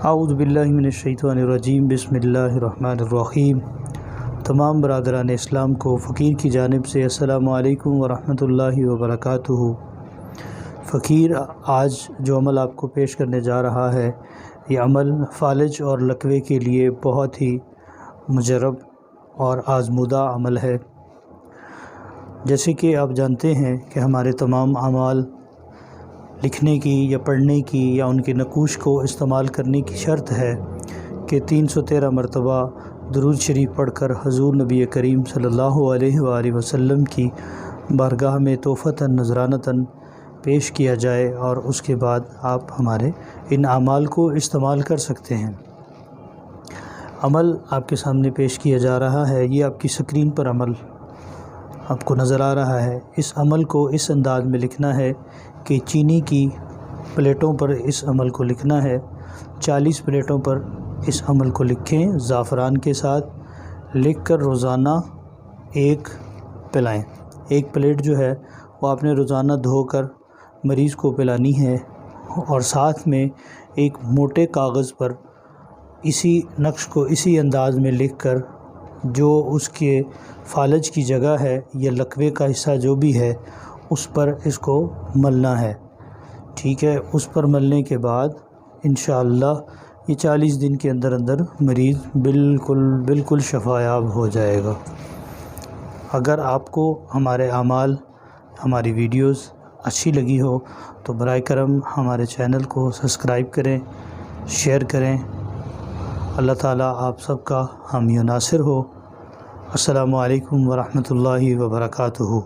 اعوذ باللہ من الشیطان الرجیم، بسم اللہ الرحمن الرحیم۔ تمام برادران اسلام کو فقیر کی جانب سے السلام علیکم ورحمۃ اللہ وبرکاتہ۔ فقیر آج جو عمل آپ کو پیش کرنے جا رہا ہے، یہ عمل فالج اور لکوے کے لیے بہت ہی مجرب اور آزمودہ عمل ہے۔ جیسے کہ آپ جانتے ہیں کہ ہمارے تمام اعمال لکھنے کی یا پڑھنے کی یا ان کے نقوش کو استعمال کرنے کی شرط ہے کہ 313 مرتبہ درود شریف پڑھ کر حضور نبی کریم صلی اللہ علیہ وآلہ وسلم کی بارگاہ میں تحفتاً نذرانتاً پیش کیا جائے، اور اس کے بعد آپ ہمارے ان اعمال کو استعمال کر سکتے ہیں۔ عمل آپ کے سامنے پیش کیا جا رہا ہے، یہ آپ کی سکرین پر عمل آپ کو نظر آ رہا ہے۔ اس عمل کو اس انداز میں لکھنا ہے کہ چینی کی پلیٹوں پر اس عمل کو لکھنا ہے۔ 40 پلیٹوں پر اس عمل کو لکھیں زعفران کے ساتھ، لکھ کر روزانہ ایک پلائیں۔ ایک پلیٹ جو ہے وہ آپ نے روزانہ دھو کر مریض کو پلانی ہے، اور ساتھ میں ایک موٹے کاغذ پر اسی نقش کو اسی انداز میں لکھ کر جو اس کے فالج کی جگہ ہے یا لکوے کا حصہ جو بھی ہے اس پر اس کو ملنا ہے، ٹھیک ہے۔ اس پر ملنے کے بعد انشاءاللہ یہ 40 دن کے اندر اندر مریض بالکل شفایاب ہو جائے گا۔ اگر آپ کو ہمارے اعمال، ہماری ویڈیوز اچھی لگی ہو تو برائے کرم ہمارے چینل کو سبسکرائب کریں، شیئر کریں۔ اللہ تعالیٰ آپ سب کا حامی و ناصر ہو۔ السلام علیکم ورحمۃ اللہ وبرکاتہ۔